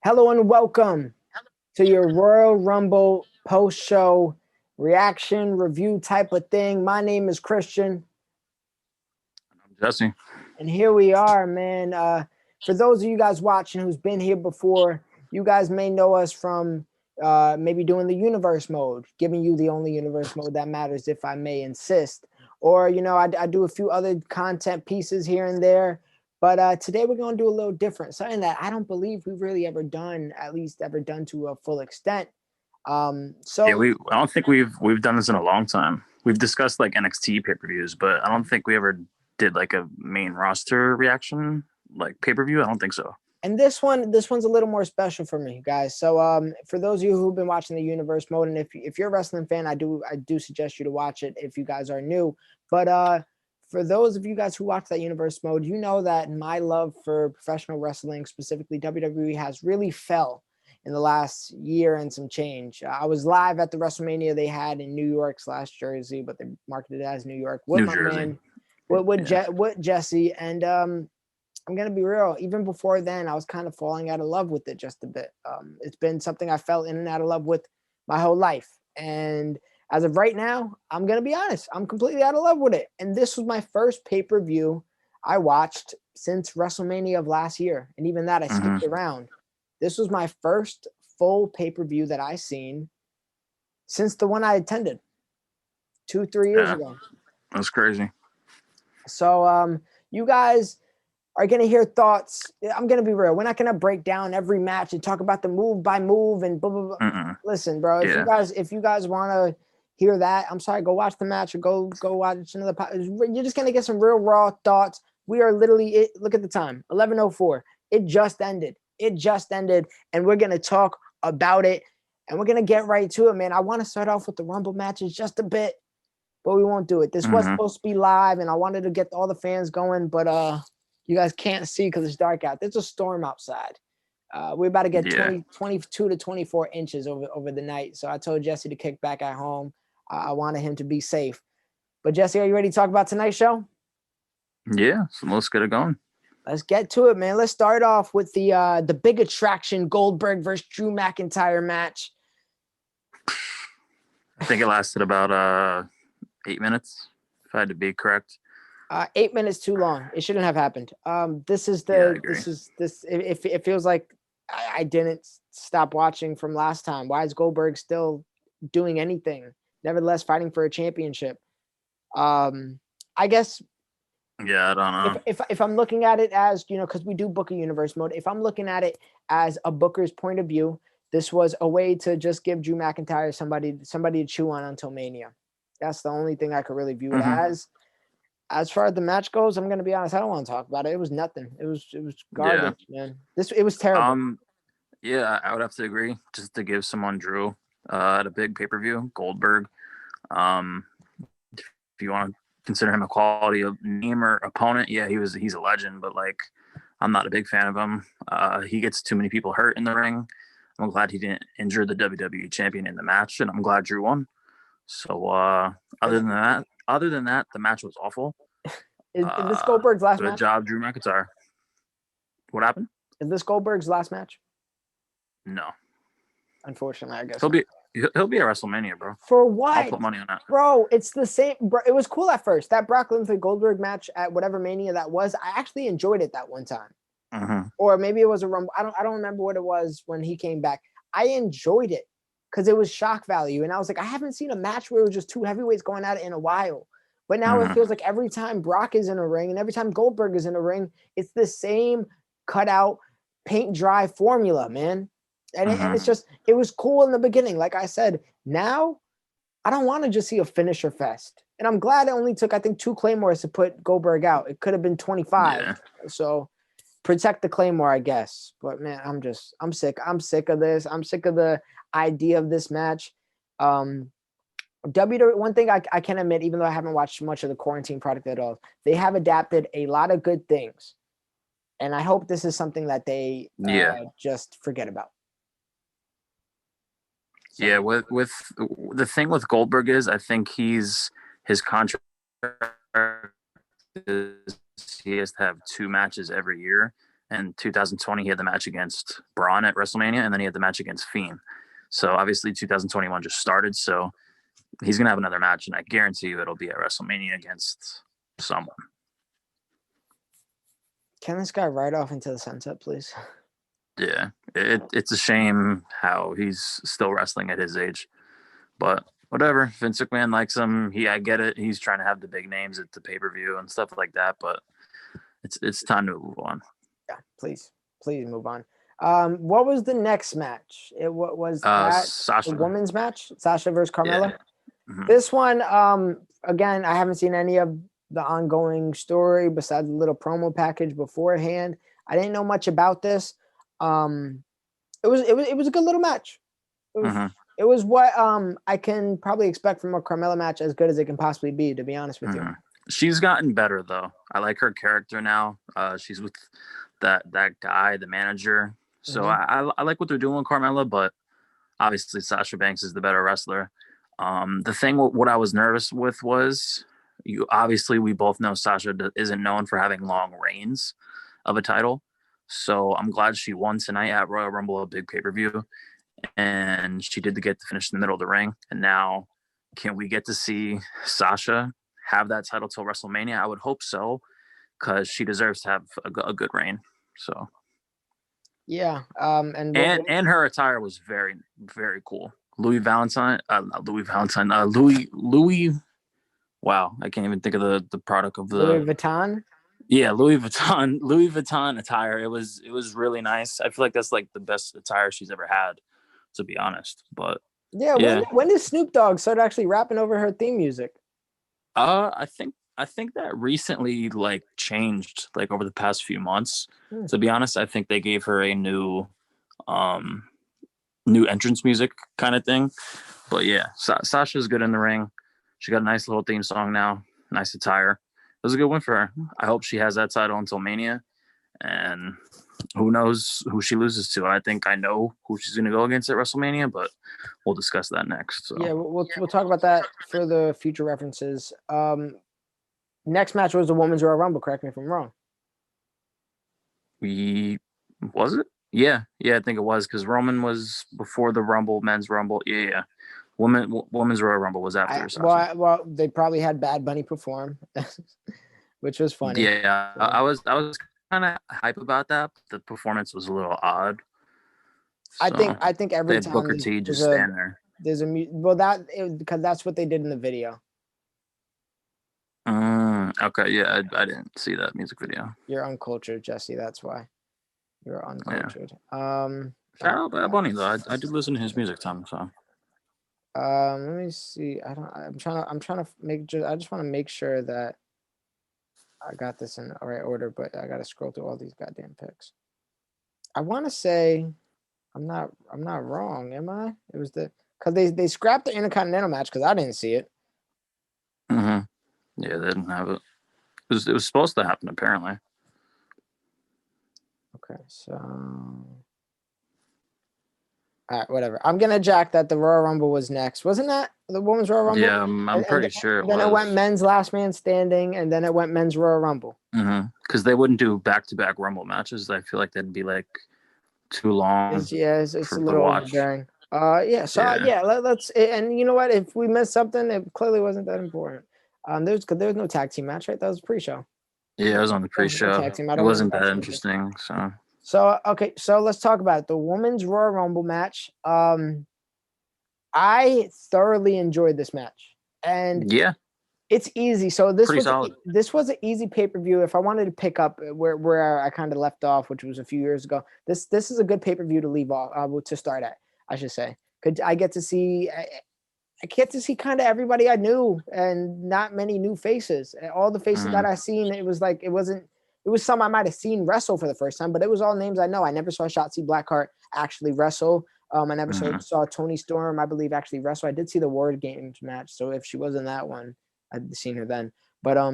Hello and welcome to your Royal Rumble post show reaction review type of thing. My name is Christian, Jesse. and here we are, man. For those of you guys watching who's been here before, you guys may know us from maybe doing the universe mode, giving you the only universe mode that matters, if I may insist. Or, I do a few other content pieces here and there. But today we're going to do a little different, something that I don't believe we've really ever done, at least ever done to a full extent. Yeah, So I don't think we've done this in a long time. We've discussed like NXT pay-per-views, but I don't think we ever did like a main roster reaction like pay-per-view. I don't think so. and this one's a little more special for me, guys. So for those of you who've been watching the universe mode, and if you're a wrestling fan, I do suggest you to watch it if you guys are new. But for those of you guys who watch that universe mode, you know that my love for professional wrestling, specifically WWE, has really fell in the last year and some change. I was live at the WrestleMania they had in New York slash Jersey, but they marketed it as New York with New my Jersey. man, with Yeah. with Jesse, and I'm gonna be real. Even before then, I was kind of falling out of love with it just a bit. It's been something I fell in and out of love with my whole life, and as of right now, I'm gonna be honest. I'm completely out of love with it. And this was my first pay per view I watched since WrestleMania of last year, and even that I skipped hmm around. This was my first full pay per view that I seen since the one I attended 2 3 years Yeah, ago. that's crazy. So you guys are going to hear thoughts. I'm going to be real. We're not going to break down every match and talk about the move by move and blah, blah, blah. Mm-mm. Listen, bro, Yeah, if you guys want to hear that, I'm sorry, go watch the match or go watch another. You're just going to get some real raw thoughts. We are literally, look at the time, 11:04. It just ended. It just ended. And we're going to talk about it. And we're going to get right to it, man. I want to start off with the Rumble matches just a bit, but we won't do it. This was hmm supposed to be live, and I wanted to get all the fans going, but you guys can't see because it's dark out. There's a storm outside. We're about to get yeah, 22 to 24 inches over the night. So I told Jesse to kick back at home. I wanted him to be safe. But Jesse, are you ready to talk about tonight's show? yeah. So let's get it going. Let's get to it, man. Let's start off with the big attraction Goldberg versus Drew McIntyre match. I think it lasted about 8 minutes, if I had to be correct. 8 minutes too long. It shouldn't have happened. This is Yeah, I the agree. this is this. It feels like I didn't stop watching from last time. Why is Goldberg still doing anything? Nevertheless, fighting for a championship. Um, I guess Yeah, I don't if know. if I'm looking at it as because we do Booker Universe mode. If I'm looking at it as a Booker's point of view, this was a way to just give Drew McIntyre somebody to chew on until Mania. That's the only thing I could really view it hmm as. As far as the match goes, I'm gonna be honest. I don't want to talk about it. It was nothing. It was Yeah. garbage, man. It was terrible. Um. Yeah, I would have to agree. Just to give someone Drew at a big pay-per-view, Goldberg. Um, if you want to consider him a quality of name or opponent, yeah, he's a legend. But like, I'm not a big fan of him. He gets too many people hurt in the ring. I'm glad he didn't injure the WWE champion in the match, and I'm glad Drew won. So other than that, the match was awful. Is this Goldberg's last Good match? job, Drew McIntyre. What happened? Is this Goldberg's last match? No, Unfortunately, I guess he'll not. be he'll be at WrestleMania, bro. For I'll what, put money on that. bro? It's the same. Bro, it was cool at first. That Brock Lesnar Goldberg match at whatever Mania that was, I actually enjoyed it that one time. Mm-hmm. Or maybe it was a Rumble. I don't remember what it was when he came back. I enjoyed it because it was shock value, and I was like, I haven't seen a match where it was just two heavyweights going at it in a while. But now it Mm-hmm. feels like every time Brock is in a ring and every time Goldberg is in a ring, it's the same cutout, paint dry formula, man. And Mm-hmm. it's just it was cool in the beginning, like I said. Now I don't want to just see a finisher fest, and I'm glad it only took I think two claymores to put Goldberg out. It could have been 25. Yeah. So protect the claymore, I guess. But man, I'm sick. I'm sick of this. I'm sick of the idea of this match. Um, WWE, one thing I can admit, even though I haven't watched much of the quarantine product at all, they have adapted a lot of good things, and I hope this is something that they Yeah. just forget about. So Yeah. With the thing with Goldberg is, I think his contract is he has to have two matches every year, In 2020, he had the match against Braun at WrestleMania, and then he had the match against Fiend. So obviously 2021 just started, so he's gonna have another match, and I guarantee you it'll be at WrestleMania against someone. Can this guy ride off into the sunset, please? Yeah, it's a shame how he's still wrestling at his age, but whatever. Vince McMahon likes him. I get it. He's trying to have the big names at the pay per view and stuff like that, but it's time to move on. Yeah, please move on. What was the next match? What was that? Sasha. The women's match, Sasha versus Carmella. Yeah. Mm-hmm. This one, again, I haven't seen any of the ongoing story besides the little promo package beforehand. I didn't know much about this. It was a good little match. It was what I can probably expect from a Carmella match, as good as it can possibly be, to be honest with you. She's gotten better though. I like her character now. She's with that guy, the manager. So I like what they're doing with Carmella, but obviously Sasha Banks is the better wrestler. The thing what I was nervous with was we both know Sasha isn't known for having long reigns of a title. So I'm glad she won tonight at Royal Rumble, a big pay-per-view. And she did get to finish in the middle of the ring. And now can we get to see Sasha have that title till WrestleMania? I would hope so, because she deserves to have a good reign. So yeah. And her attire was very, very cool. Louis. Wow, I can't even think of the product of the Louis Vuitton. Yeah, Louis Vuitton attire. It was really nice. I feel like that's like the best attire she's ever had, to be honest. But yeah. When did Snoop Dogg start actually rapping over her theme music? I think that recently like changed like over the past few months. To be honest, I think they gave her a new entrance music kind of thing. But yeah, Sasha's good in the ring. She got a nice little theme song now. Nice attire. It was a good win for her. I hope she has that title until Mania, and who knows who she loses to. I think I know who she's going to go against at WrestleMania, but we'll discuss that next. So. Yeah, we'll talk about that for the future references. Next match was the Women's Royal Rumble. Correct me if I'm wrong. Was it? Yeah, I think it was, because Roman was before the Rumble, Men's Rumble. Yeah. Women's Royal Rumble was after. Well, they probably had Bad Bunny perform, which was funny. Yeah, so. I was kind of hype about that. The performance was a little odd. So I think every time Booker T just stand there. There's because that's what they did in the video. Okay, yeah, I didn't see that music video. You're uncultured, Jesse. That's why you're uncultured. Yeah. Shout out Bad Bunny though. I did listen to his music time. So. Let me see. I'm trying to I just want to make sure that I got this in the right order, but I got to scroll through all these goddamn picks. I want to say I'm not wrong, am I? It was because they scrapped the Intercontinental match because I didn't see it. Yeah, they didn't have it. It was supposed to happen apparently. Okay, so all right, whatever. I'm gonna jack that the Royal Rumble was next. Wasn't that the Women's Royal Rumble? Yeah, I'm pretty sure it then was. It went Men's Last Man Standing, and then it went Men's Royal Rumble. Because they wouldn't do back-to-back Rumble matches. I feel like that'd be like too long. It's a little overbearing. Let's. And you know what? If we missed something, it clearly wasn't that important. There was no tag team match, right? That was pre-show. Yeah, it was on the pre-show. It wasn't that interesting. So okay, so let's talk about it. The Women's Royal Rumble match. I thoroughly enjoyed this match, and yeah, it's easy. So this was an easy pay-per-view. If I wanted to pick up where I kind of left off, which was a few years ago, this is a good pay-per-view to leave off to start at. I should say. I get to see kind of everybody I knew and not many new faces. All the faces that I seen, it was some I might have seen wrestle for the first time, but it was all names I know. I never saw Shotzi Blackheart actually wrestle. I never saw Toni Storm, I believe, actually wrestle. I did see the War Games match, so if she was in that one, I'd seen her then. But I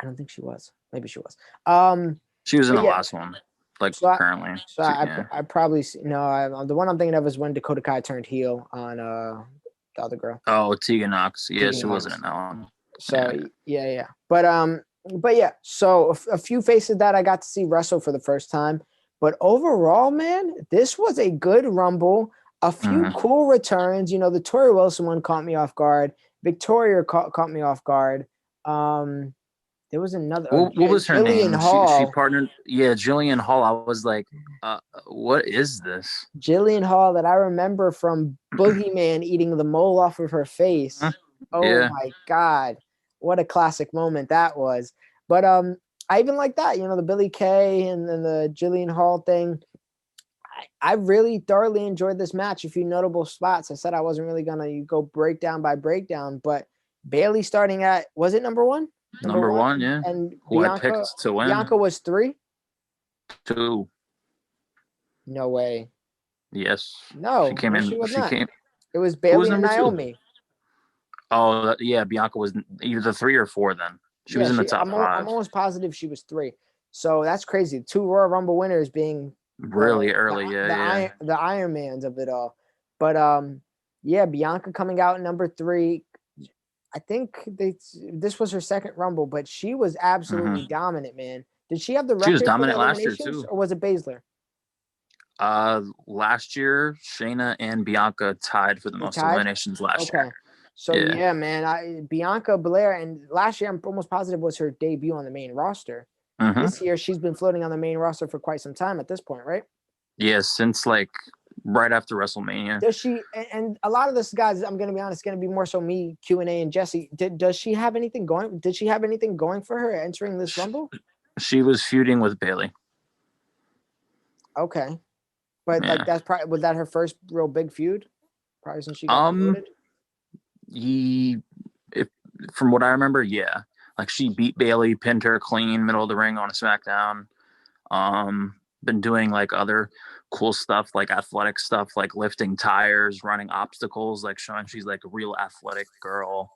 don't think she was. Maybe she was. She was in the last one. Currently. I probably no. The one I'm thinking of is when Dakota Kai turned heel on the other girl. Oh, Tegan Knox. Yeah, she wasn't in that one. So yeah. But but yeah, so a few faces that I got to see wrestle for the first time. But overall, man, this was a good Rumble. A few Hmm. cool returns. You know, the Tori Wilson one caught me off guard. Victoria caught me off guard. Um, there was another What was her Jillian name? She Hall. partnered. Yeah, Jillian Hall. I was like, what is this? Jillian Hall that I remember from Boogeyman eating the mole off of her Huh? face. Oh Yeah. my God. What a classic moment that was. But I even like that, you know, the Billy Kay and then the Jillian Hall thing. I really thoroughly enjoyed this match. A few notable spots. I said I wasn't really gonna go breakdown by breakdown, but Bailey starting at, was it number one? Number Number one, one. Yeah. and Who I Bianca picked to win? Bianca was three. Two. No way. Yes. She No, came no, in. she was She not. came. It was Who was Bailey and number two? Naomi. Oh, yeah. Bianca was either 3 or 4. Then she Yeah, was in the top I'm five. almost positive she was three. So that's crazy. Two Royal Rumble winners being Really early. Yeah. Yeah. the Iron Mans of it all. But yeah, Bianca coming out number three. I think this was her second Rumble, but she was Hmm. absolutely dominant, man. Did she have the She was record for the dominant last year eliminations, too. or was it Baszler? Last year, Shayna and Bianca tied for the They most tied. eliminations last year. Okay. So Yeah. yeah, man, Bianca Belair, and last year I'm almost positive was her debut on the main roster. Hmm. This year she's been floating on the main roster for quite some time at this point, right? Yeah. Since like right after WrestleMania. Does she? And a lot of this, guys, I'm gonna be honest, gonna be more so me, Q&A, and Jesse. Does she have anything going? Did she have anything going for her entering this Rumble? She was feuding with Bailey. Okay, but like Yeah. that's probably, was that her first real big feud? Probably since she got Um. promoted. He, if from what I remember, yeah. Like she beat Bailey, pinned her clean, middle of the ring on a SmackDown. Been doing like other cool stuff, like athletic stuff, like lifting tires, running obstacles, like showing she's like a real athletic girl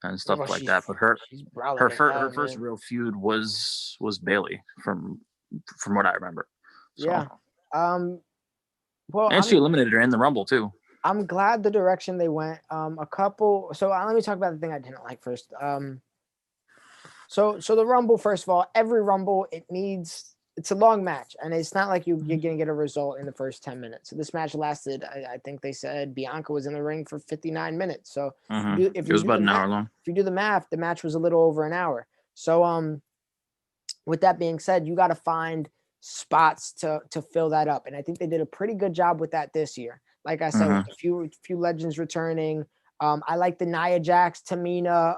and stuff Well, like that. But her she's brawling her as her hell, first man. real feud was Bailey from what I remember. So Yeah. Um. Well, and she eliminated her in the Rumble too. I'm glad the direction they went. A couple. So let me talk about the thing I didn't like first. So the Rumble, first of all, every Rumble it's a long match, and it's not like you're gonna get a result in the first 10 minutes. So this match lasted, I think they said Bianca was in the ring for 59 minutes. So if It you was do about the an math, hour long. if you do the math, the match was a little over an hour. So with that being said, you got to find spots to fill that up, and I think they did a pretty good job with that this year. Like I said, with Hmm. a few legends returning. I like the Nia Jax, Tamina,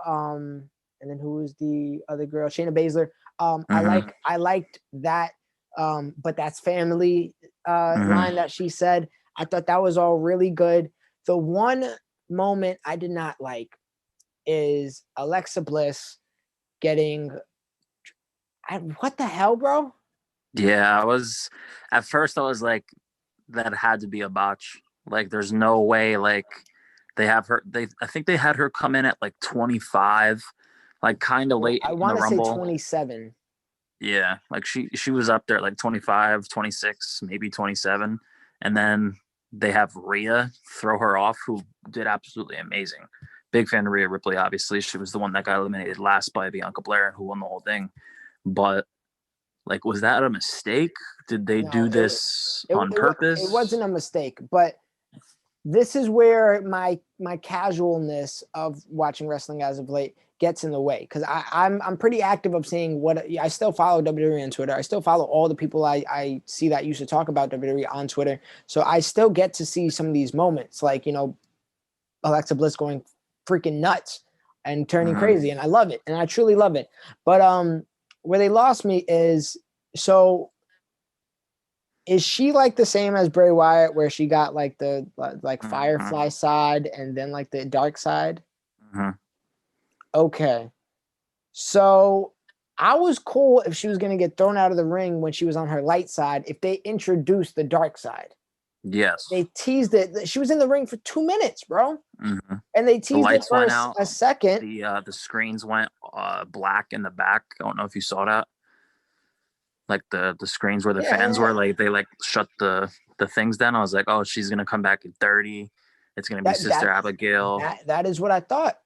and then who was the other girl? Shayna Baszler. Hmm. I liked that, but that's family Hmm. line that she said. I thought that was all really good. The one moment I did not like is Alexa Bliss getting what the hell, bro? Yeah, I was at first I was like that had to be a botch. Like there's no way like they have her they I think they had her come in at like 25, like kind of Well, late I in the want to say Rumble. 27. Yeah, like she was up there at like 25, 26, maybe 27, and then they have Rhea throw her off, who did absolutely amazing. Big fan of Rhea Ripley, obviously. She was the one that got eliminated last by Bianca Blair, who won the whole thing. But like, was that a mistake? Did they No, do this it, on it purpose? wasn't a mistake, but this is where my casualness of watching wrestling as of late gets in the way, because I'm pretty active of seeing what I still follow WWE on Twitter. I still follow all the people I see that used to talk about WWE on Twitter. So I still get to see some of these moments, like, you know, Alexa Bliss going freaking nuts and turning Mm-hmm. crazy, and I love it, and I truly love it. But where they lost me is, so is she like the same as Bray Wyatt, where she got like the like Mm-hmm. Firefly side and then like the dark side? Mm-hmm. Okay. So I was cool if she was going to get thrown out of the ring when she was on her light side, if they introduced the dark side. Yes. They teased it. She was in the ring for 2 minutes, bro. Mm-hmm. And they The teased it lights for went out. a second. The screens went black in the back. I don't know if you saw that. Like the screens where the fans Yeah. were, like they like shut the things down. I was like, oh, she's gonna come back at 30. It's gonna be That Sister that Abigail. that is what I thought.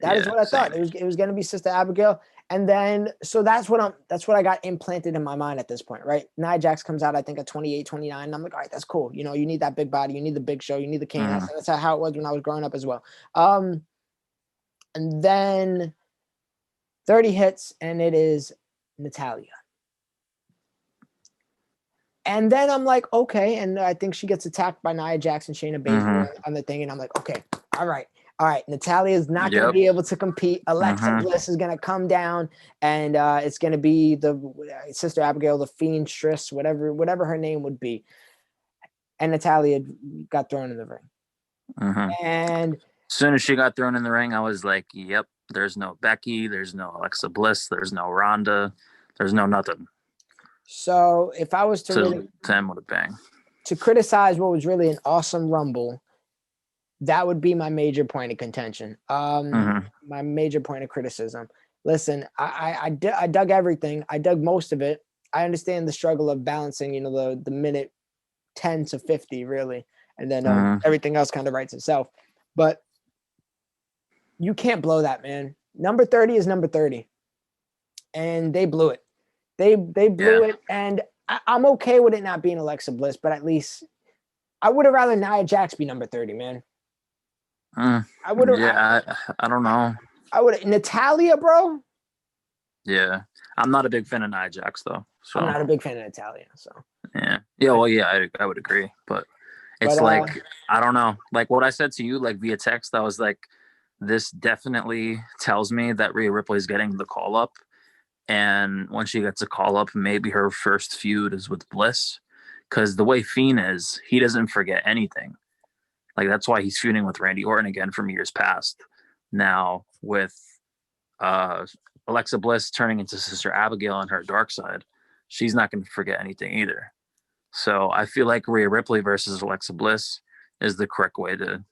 That is Yeah, what I thought. same. It was going to be Sister Abigail. And then, so that's what I got implanted in my mind at this point, right? Nia Jax comes out, I think at 28, 29. And I'm like, all right, that's cool. You know, you need that big body, you need the big show, you need the cane. Mhm. That's how it was when I was growing up as well. And then 30 hits, and it is Natalia. And then I'm like, okay. And I think she gets attacked by Nia Jax and Shayna Baszler on the thing. And I'm like, okay, all right. All right, Natalia is not going to Yep. be able to compete. Alexa Bliss is going to come down, and it's going to be the Sister Abigail, the Fiend Triss, whatever her name would be. And Natalia got thrown in the ring. And as soon as she got thrown in the ring, I was like, yep, there's no Becky, there's no Alexa Bliss, there's no Ronda, there's no nothing. So if I was to really 10 with a bang to criticize what was really an awesome Rumble, that would be my major point of contention. My major point of criticism. Listen, I dug everything. I dug most of it. I understand the struggle of balancing, you know, the minute 10 to 50 really. And then everything else kind of writes itself. But you can't blow that, man. Number 30 is number 30. And they blew it. They blew it. And I'm okay with it not being Alexa Bliss, but at least I would have rather Nia Jax be number 30, man. I would have. Yeah, I don't know. I would Natalia, bro. Yeah, I'm not a big fan of Nia Jax though. So I'm not a big fan of Natalia. So yeah. Well, yeah, I would agree, but it's like I don't know. Like what I said to you, like via text, I was like, this definitely tells me that Rhea Ripley is getting the call up, and when she gets a call up, maybe her first feud is with Bliss, because the way Fiend is, he doesn't forget anything. Like that's why he's feuding with Randy Orton again from years past. Now with Alexa Bliss turning into Sister Abigail on her dark side, she's not going to forget anything either. So I feel like Rhea Ripley versus Alexa Bliss is the correct way to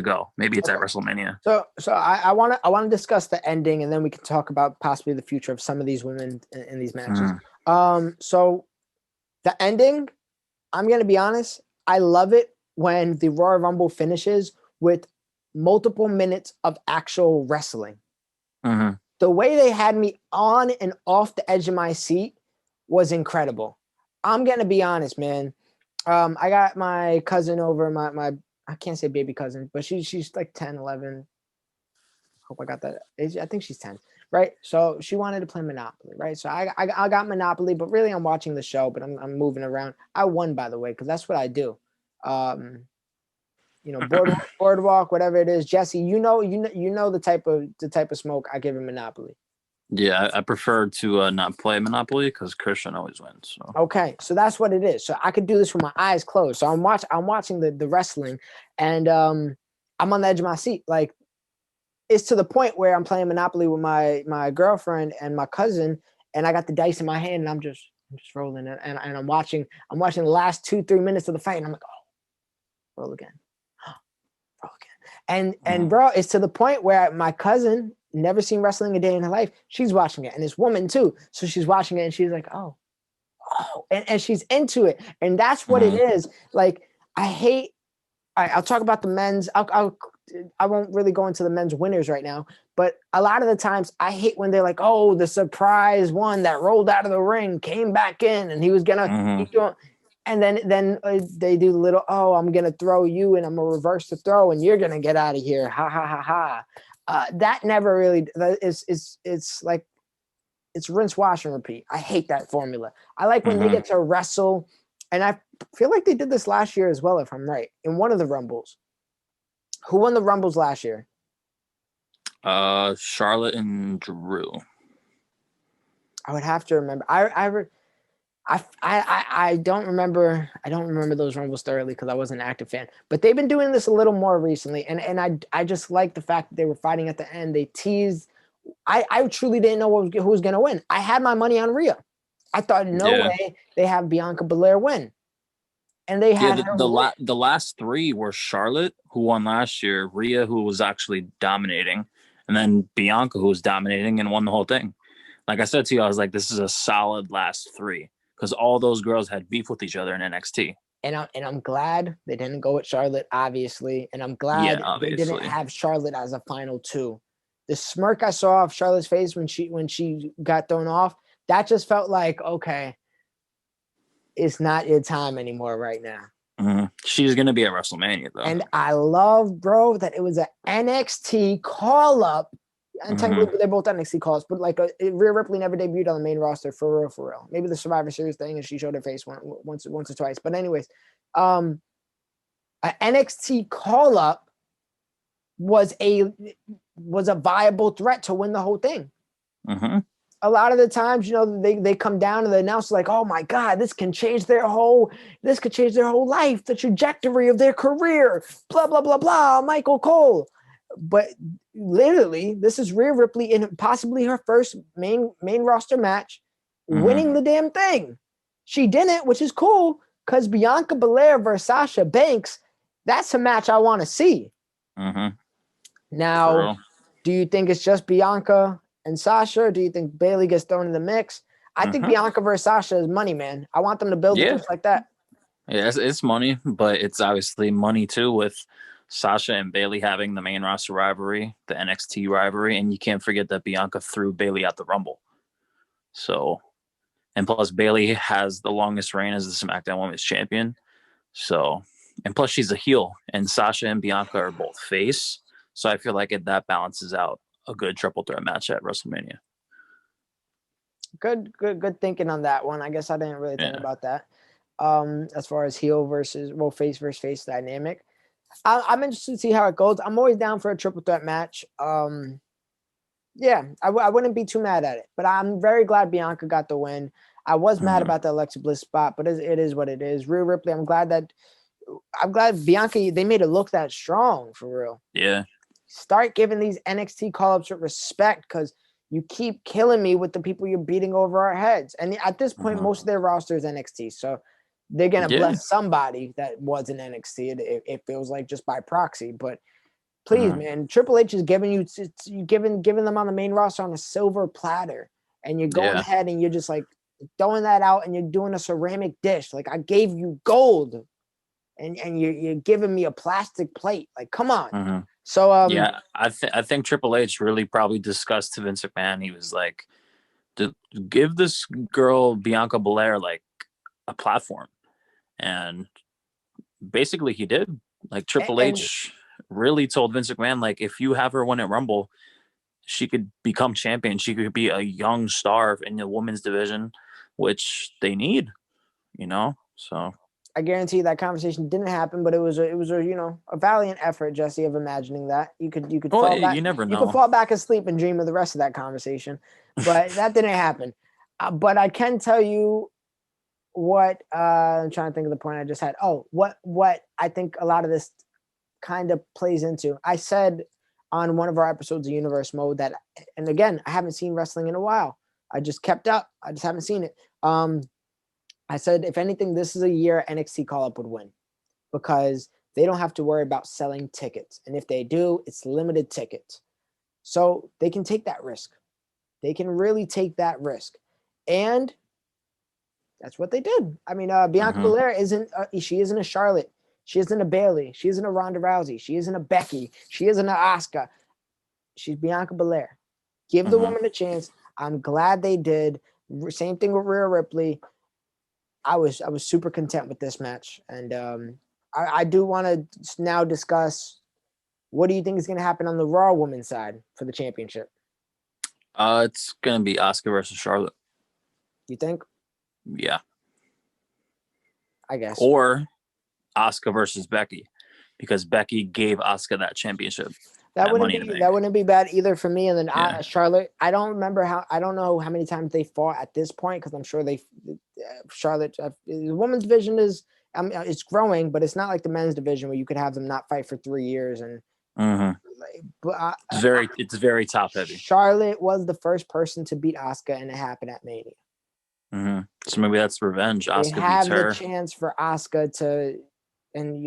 go. Maybe it's at WrestleMania. So I want to discuss the ending, and then we can talk about possibly the future of some of these women in these matches. So the ending, I'm going to be honest, I love it when the Royal Rumble finishes with multiple minutes of actual wrestling. The way they had me on and off the edge of my seat was incredible. I'm going to be honest, man. I got my cousin over, my I can't say baby cousin, but she's like 10, 11. Hope I got that age. I think she's 10, right? So she wanted to play Monopoly, right? So I got Monopoly, but really I'm watching the show, but I'm moving around. I won, by the way, because that's what I do. You know, boardwalk, whatever it is. Jesse, you know the type of smoke I give in Monopoly. Yeah, I prefer to not play Monopoly because Christian always wins. So. Okay, so that's what it is. So I could do this with my eyes closed. So I'm watching the wrestling, and I'm on the edge of my seat. Like it's to the point where I'm playing Monopoly with my girlfriend and my cousin, and I got the dice in my hand, and I'm just rolling it, and I'm watching the last 2-3 minutes of the fight, and I'm like, oh, roll again. And bro, it's to the point where my cousin never seen wrestling a day in her life. She's watching it, and this woman too. So she's watching it, and she's like, oh, and she's into it, and that's what it is. Like I hate. I'll talk about the men's. I won't really go into the men's winners right now, but a lot of the times I hate when they're like, oh, the surprise one that rolled out of the ring came back in, and he was gonna keep going. And then they do the little, oh, I'm going to throw you and I'm going to reverse the throw and you're going to get out of here. Ha, ha, ha, ha. That never really it's like, it's rinse, wash, and repeat. I hate that formula. I like when they get to wrestle. And I feel like they did this last year as well, if I'm right, in one of the Rumbles. Who won the Rumbles last year? Charlotte and Drew. I would have to remember. I don't remember. I don't remember those Rumbles thoroughly because I wasn't an active fan. But they've been doing this a little more recently, and I just like the fact that they were fighting at the end. They teased. I truly didn't know who was going to win. I had my money on Rhea. I thought no way they have Bianca Belair win, and they had the last three were Charlotte, who won last year, Rhea, who was actually dominating, and then Bianca, who was dominating and won the whole thing. Like I said to you, I was like, this is a solid last three. Because all those girls had beef with each other in NXT. And I'm glad they didn't go with Charlotte, obviously. And I'm glad they didn't have Charlotte as a final two. the smirk I saw off Charlotte's face when she got thrown off, that just felt like, okay, it's not your time anymore right now. She's gonna be at WrestleMania though. And I love, bro, that it was an NXT call up. And technically they're both NXT calls, but like Rhea Ripley never debuted on the main roster for real, for real. Maybe the Survivor Series thing, and she showed her face once or twice. But anyways, an NXT call up was a viable threat to win the whole thing. A lot of the times, you know, they come down and the announcer's like, oh my God, this could change their whole life, the trajectory of their career, blah, blah, blah, blah, Michael Cole. But literally, this is Rhea Ripley in possibly her first main roster match, winning the damn thing. She didn't, which is cool, because Bianca Belair versus Sasha Banks, that's a match I want to see. Now, do you think it's just Bianca and Sasha, or do you think Bayley gets thrown in the mix? I think Bianca versus Sasha is money, man. I want them to build it just like that. Yeah, it's money, but it's obviously money too with Sasha and Bayley having the main roster rivalry, the NXT rivalry, and you can't forget that Bianca threw Bayley out the Rumble. So, and plus Bayley has the longest reign as the SmackDown Women's Champion. So, and plus she's a heel, and Sasha and Bianca are both face. So I feel like that balances out a good triple threat match at WrestleMania. Good thinking on that one. I guess I didn't really think about that. As far as heel versus face versus face dynamic, I'm interested to see how it goes. I'm always down for a triple threat match. Yeah, I wouldn't be too mad at it, but I'm very glad Bianca got the win. I was mad about the Alexa Bliss spot, but it is what it is. Rhea Ripley, I'm glad Bianca, they made it look that strong for real. Yeah. Start giving these NXT call-ups respect, because you keep killing me with the people you're beating over our heads. And at this point, most of their roster is NXT. So they're going to bless somebody that was in NXT. It feels like just by proxy. But please, man, Triple H is giving giving them on the main roster on a silver platter. And you're going ahead and you're just like throwing that out and you're doing a ceramic dish. Like, I gave you gold and you're giving me a plastic plate. Like, come on. So I think Triple H really probably discussed to Vince McMahon. He was like, to give this girl Bianca Belair like a platform, and basically he did. Like Triple H really told Vince McMahon, like, if you have her win at Rumble, she could become champion. She could be a young star in the women's division, which they need, you know. So I guarantee that conversation didn't happen, but it was a valiant effort, Jesse, of imagining that. You could fall back. You never know. You could fall back asleep and dream of the rest of that conversation, but that didn't happen. But I can tell you what I'm trying to think of the point I just had. Oh, what I think a lot of this kind of plays into. I said on one of our episodes of Universe Mode that, and again, I haven't seen wrestling in a while. I just kept up. I just haven't seen it. I said, if anything, this is a year NXT call-up would win, because they don't have to worry about selling tickets. And if they do, it's limited tickets. So they can take that risk. They can really take that risk. And that's what they did. I mean, Bianca Belair she isn't a Charlotte. She isn't a Bayley. She isn't a Ronda Rousey. She isn't a Becky. She isn't an Asuka. She's Bianca Belair. Give the woman a chance. I'm glad they did. Same thing with Rhea Ripley. I was super content with this match, and I do want to now discuss, what do you think is going to happen on the Raw women's side for the championship? It's going to be Asuka versus Charlotte. You think? Yeah. I guess. Or Asuka versus Becky, because Becky gave Asuka that championship. That wouldn't be bad either for me. And then Charlotte, I don't know how many times they fought at this point, because I'm sure Charlotte, the women's division is, it's growing, but it's not like the men's division where you could have them not fight for 3 years. And it's very top heavy. Charlotte was the first person to beat Asuka, and it happened at Mania. So maybe that's revenge. Asuka they have beats her. The chance for Asuka to, and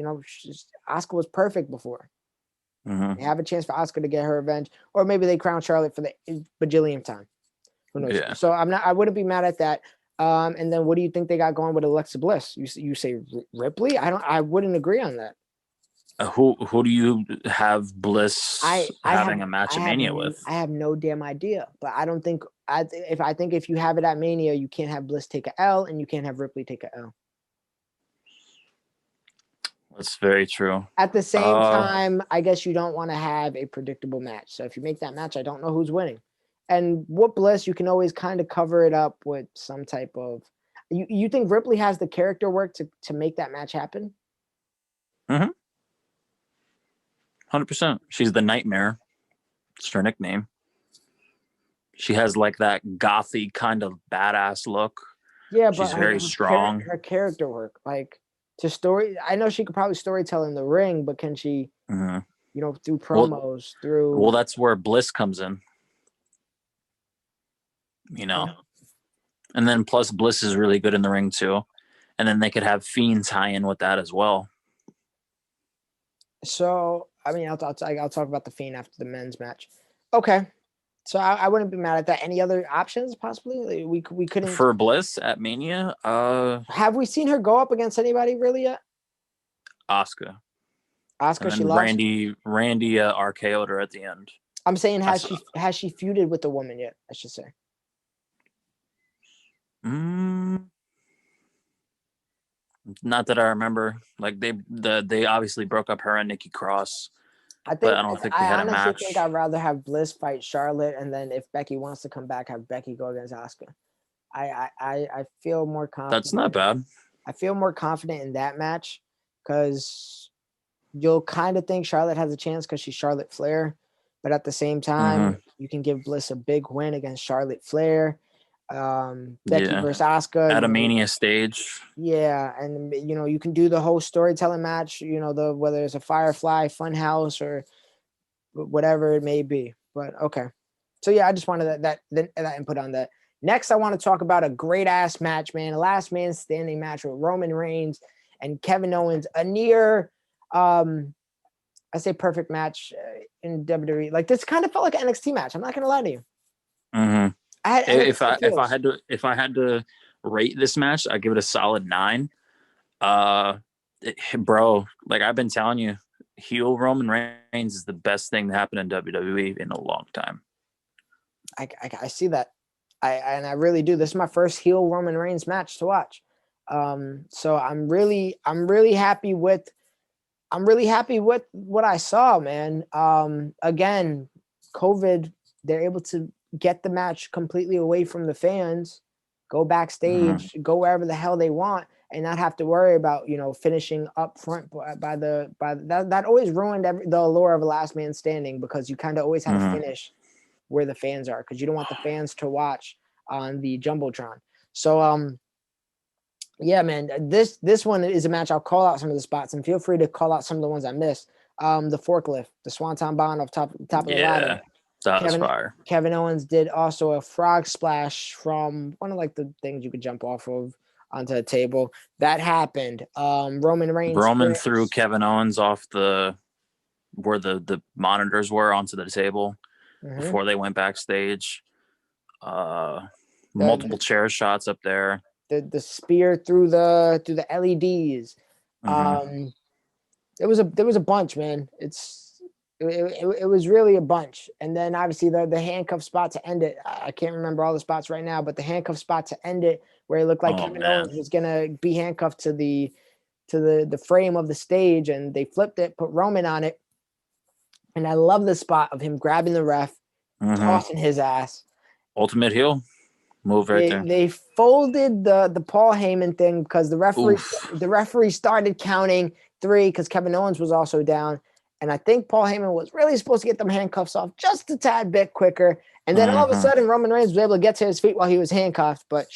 Asuka was perfect before. They have a chance for Asuka to get her revenge, or maybe they crown Charlotte for the bajillionth time. Who knows? Yeah. So I wouldn't be mad at that. And then what do you think they got going with Alexa Bliss? You say Ripley? I wouldn't agree on that. Who do you have Bliss I having have a match at Mania with? I have no damn idea, but I don't think I think if you have it at Mania, you can't have Bliss take a L and you can't have Ripley take a L. That's very true. At the same time, I guess you don't want to have a predictable match. So if you make that match, I don't know who's winning. And what Bliss, you can always kind of cover it up with some type of. You think Ripley has the character work to make that match happen? 100%. She's the Nightmare. It's her nickname. She has like that gothy kind of badass look. Yeah, she's but very strong. Her character work, like to story. I know she could probably storytell in the ring, but can she? You know, through promos, through. Well, that's where Bliss comes in. You know, and then plus Bliss is really good in the ring too, and then they could have Fiend tie in with that as well. So I mean, I'll talk about the Fiend after the men's match. Okay, so I wouldn't be mad at that. Any other options possibly? We couldn't for Bliss at Mania. Have we seen her go up against anybody really yet? Asuka, she lost. Randy RKO'd her at the end. I'm saying has she feuded with the woman yet? I should say. Not that I remember. Like they obviously broke up her and Nikki Cross. But I don't think they had a match. I honestly think I'd rather have Bliss fight Charlotte, and then if Becky wants to come back, have Becky go against Asuka. I feel more confident. That's not bad. I feel more confident in that match because you'll kind of think Charlotte has a chance because she's Charlotte Flair, but at the same time, you can give Bliss a big win against Charlotte Flair. Becky versus Asuka at a Mania stage. Yeah, and you know you can do the whole storytelling match. You know whether it's a Firefly Funhouse or whatever it may be. But okay, so yeah, I just wanted that input on that. Next, I want to talk about a great ass match, man. A last man standing match with Roman Reigns and Kevin Owens. A near, I say perfect match in WWE. Like this kind of felt like an NXT match. I'm not gonna lie to you. If I had to rate this match, I'd give it a solid 9. Bro, like I've been telling you, heel Roman Reigns is the best thing that happened in WWE in a long time. I see that. I really do. This is my first heel Roman Reigns match to watch. So I'm really happy with what I saw, man. Again, COVID, they're able to get the match completely away from the fans, go backstage, go wherever the hell they want, and not have to worry about, you know, finishing up front by that always ruined the allure of a last man standing, because you kind of always had to finish where the fans are, because you don't want the fans to watch on the Jumbotron. So yeah, man, this one is a match. I'll call out some of the spots, and feel free to call out some of the ones I missed. The forklift, the Swanton Bomb off top of the ladder. That was fire. Kevin Owens did also a frog splash from one of like the things you could jump off of onto the table. That happened. Roman Reigns threw Kevin Owens off where the monitors were onto the table before they went backstage. Multiple chair shots up there. The spear through the LEDs. There was a bunch, man. It was really a bunch. And then obviously the handcuff spot to end it. I can't remember all the spots right now, but the handcuff spot to end it, where it looked like Kevin Owens was gonna be handcuffed to the frame of the stage, and they flipped it, put Roman on it. And I love the spot of him grabbing the ref, tossing his ass. Ultimate heel move there. They folded the Paul Heyman thing because the referee started counting 3 because Kevin Owens was also down. And I think Paul Heyman was really supposed to get them handcuffs off just a tad bit quicker. And then all of a sudden, Roman Reigns was able to get to his feet while he was handcuffed, but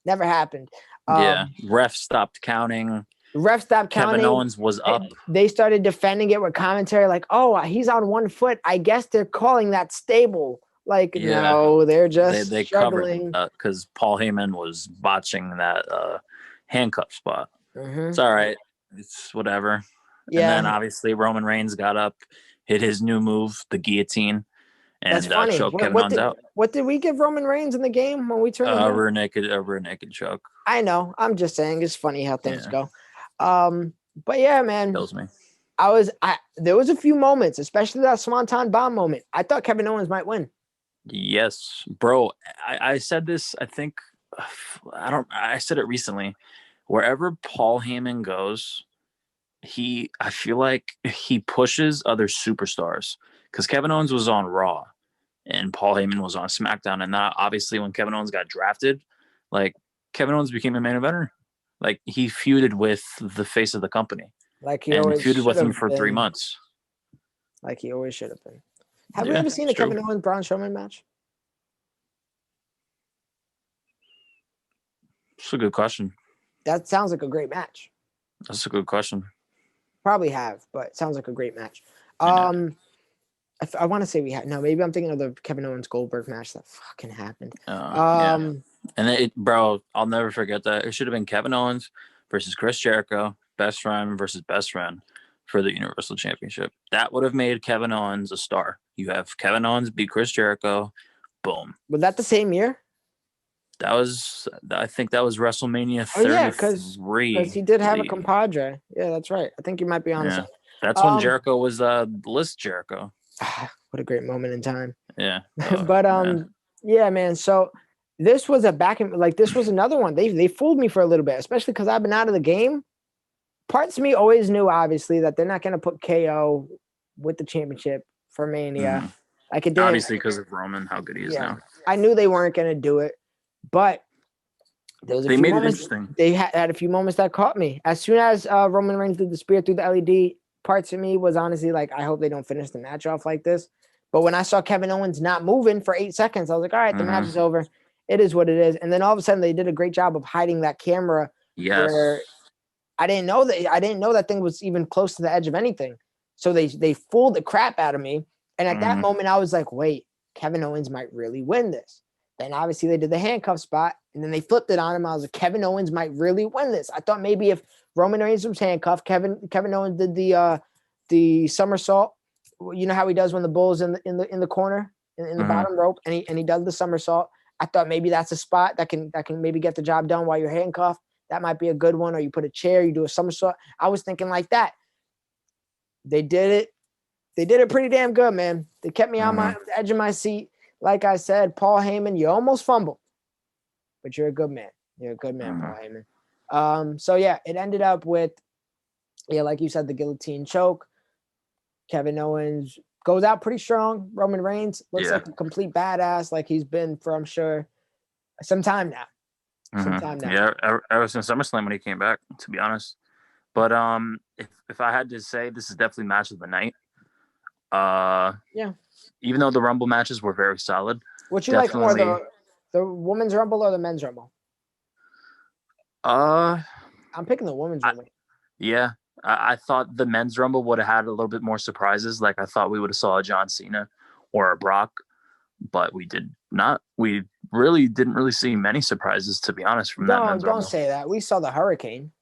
never happened. Ref stopped counting. Kevin Owens was up. They started defending it with commentary like, oh, he's on 1 foot. I guess they're calling that stable. Like, no, they're just they struggling. Covered because Paul Heyman was botching that handcuff spot. It's all right. It's whatever. Yeah. And then obviously Roman Reigns got up, hit his new move, the guillotine, and choked Kevin Owens out. What did we give Roman Reigns in the game when we turned him rear naked choke. I know. I'm just saying it's funny how things go. But yeah, man. Kills me. There was a few moments, especially that Swanton bomb moment. I thought Kevin Owens might win. Yes, bro. I said this. I think I don't. I said it recently. Wherever Paul Heyman goes, I feel like he pushes other superstars because Kevin Owens was on Raw and Paul Heyman was on SmackDown, and that obviously when Kevin Owens got drafted, like Kevin Owens became a main eventer. Like he feuded with the face of the company Like he and always feuded should with him have for 3 been. months. Like he always should have been. Have we Yeah, ever seen it's a true. Kevin Owens Braun Strowman match? That's a good question. That sounds like a great match. That's a good question. Probably have, but it sounds like a great match. Yeah. I want to say we had no. Maybe I'm thinking of the Kevin Owens Goldberg match that fucking happened. Yeah. And bro, I'll never forget that. It should have been Kevin Owens versus Chris Jericho, best friend versus best friend for the Universal Championship. That would have made Kevin Owens a star. You have Kevin Owens beat Chris Jericho. Boom. Was that the same year? I think that was WrestleMania Oh yeah, because 33. he did have a compadre. Yeah, that's right. I think you might be on Yeah. something. That's when Jericho was list Jericho. What a great moment in time. Yeah. But yeah, man. So this was this was another one. They fooled me for a little bit, especially because I've been out of the game. Parts of me always knew, obviously, that they're not going to put KO with the championship for Mania. Mm-hmm. Like it didn't. Obviously, because of Roman, how good he is now. I knew they weren't going to do it, but there was a they few made moments, it interesting. They had a few moments that caught me. As soon as Roman Reigns did the spear through the LED, parts of me was honestly like, I hope they don't finish the match off like this. But when I saw Kevin Owens not moving for 8 seconds, I was like, all right, the match is over. It is what it is. And then all of a sudden, they did a great job of hiding that camera. Yes. Where I didn't know that thing was even close to the edge of anything. So they fooled the crap out of me. And at that moment, I was like, wait, Kevin Owens might really win this. Then obviously they did the handcuff spot, and then they flipped it on him. I was like, Kevin Owens might really win this. I thought maybe if Roman Reigns was handcuffed, Kevin Owens did the somersault. You know how he does when the bull's in the corner in the bottom rope, and he does the somersault. I thought maybe that's a spot that can maybe get the job done while you're handcuffed. That might be a good one. Or you put a chair, you do a somersault. I was thinking like that. They did it. They did it pretty damn good, man. They kept me on the edge of my seat. Like I said, Paul Heyman, you almost fumbled, but you're a good man. You're a good man, Paul Heyman. So yeah, it ended up with, like you said, the guillotine choke. Kevin Owens goes out pretty strong. Roman Reigns looks like a complete badass, like he's been for, I'm sure, some time now. Yeah, ever since SummerSlam when he came back, to be honest. But if I had to say, this is definitely match of the night. Even though the Rumble matches were very solid. What you like more, the women's Rumble or the men's Rumble? I'm picking the women's Rumble. Yeah, I thought the men's Rumble would have had a little bit more surprises. Like I thought we would have saw a John Cena or a Brock, but we did not. We really didn't see many surprises, to be honest, from that men's Rumble. Don't say that. We saw the Hurricane.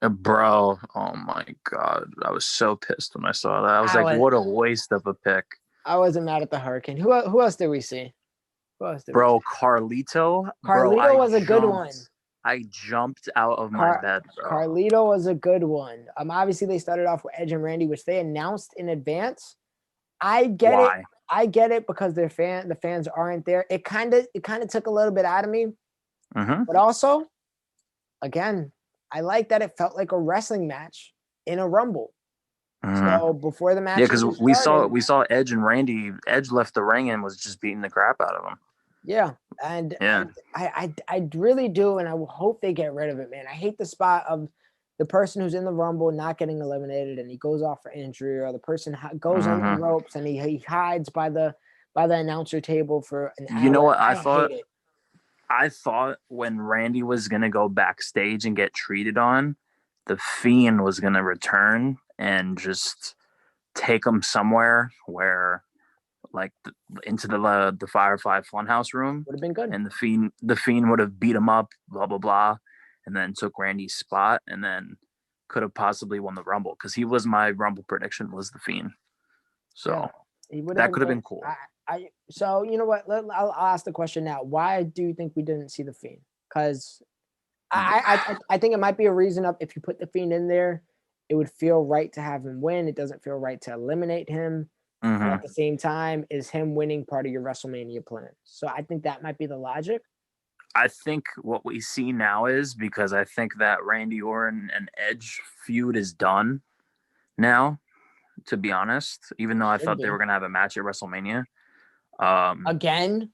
Bro, oh my God. I was so pissed when I saw that. I was like, what a waste of a pick. I wasn't mad at the Hurricane. Who else did we see? Carlito. Carlito was a good one. I jumped out of my bed, bro. Carlito was a good one. Obviously, they started off with Edge and Randy, which they announced in advance. I get it. I get it because the fans aren't there. It kind of took a little bit out of me. But also, again, I like that it felt like a wrestling match in a Rumble. So before the match, because we saw Edge and Randy. Edge left the ring and was just beating the crap out of him. Yeah, and I really do, and I hope they get rid of it, man. I hate the spot of the person who's in the Rumble not getting eliminated, and he goes off for injury, or the person goes on the ropes and he hides by the announcer table for an hour. You know what I thought? I thought when Randy was gonna go backstage and get treated on, the Fiend was gonna return and just take him somewhere where, like, into the Firefly Funhouse room. Would have been good. And the Fiend would have beat him up, blah blah blah, and then took Randy's spot, and then could have possibly won the Rumble, because he was my Rumble prediction, was the Fiend. So that could have been cool. So you know what? I'll ask the question now. Why do you think we didn't see the Fiend? Because I think it might be a reason of if you put the Fiend in there, it would feel right to have him win. It doesn't feel right to eliminate him. But Hmm. at the same time, is him winning part of your WrestleMania plan? So I think that might be the logic. I think what we see now is because I think that Randy Orton and Edge feud is done now, to be honest, even though I Should thought they be. were going to have a match at WrestleMania. Again,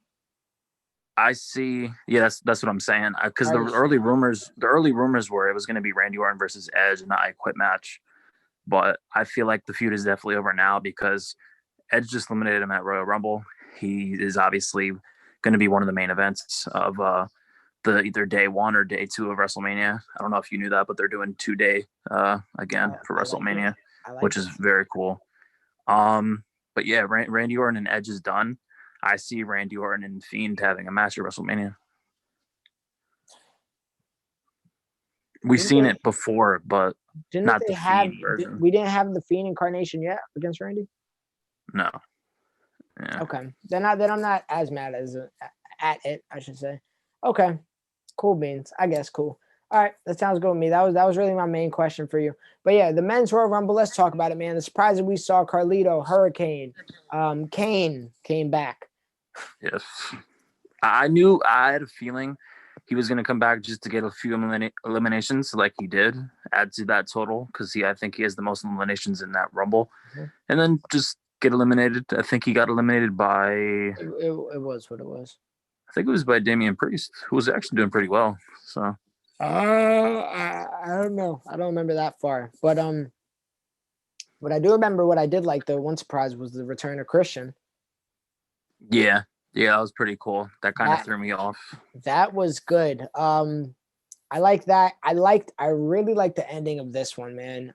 I see. Yeah, that's what I'm saying. Because are you the early rumors were it was going to be Randy Orton versus Edge in the I Quit match. But I feel like the feud is definitely over now because Edge just eliminated him at Royal Rumble. He is obviously going to be one of the main events of the either day one or day two of WrestleMania. I don't know if you knew that, but they're doing 2 day again for I like it. WrestleMania, I like which it. is very cool. But yeah, Randy Orton and Edge is done. I see Randy Orton and Fiend having a match at WrestleMania. We've Didn't seen they, it before, but didn't not they the have? Fiend version. We didn't have the Fiend incarnation yet against Randy. No. Yeah. Okay, then I'm not as mad as at it. I should say. Okay, cool beans. I guess cool. All right, that sounds good with me. That was really my main question for you. But yeah, the men's Royal Rumble. Let's talk about it, man. The surprise that we saw Carlito, Hurricane, Kane came back. Yes. I knew I had a feeling he was going to come back just to get a few eliminations like he did, add to that total because I think he has the most eliminations in that Rumble. Mhm. And then just get eliminated. I think he got eliminated by, It was what it was. I think it was by Damian Priest, who was actually doing pretty well. So, I don't know. I don't remember that far. But what I do remember, what I did like though, one surprise was the return of Christian. yeah, that was pretty cool. That kind of That threw me off. that was good. I like that. I really like the ending of this one, man.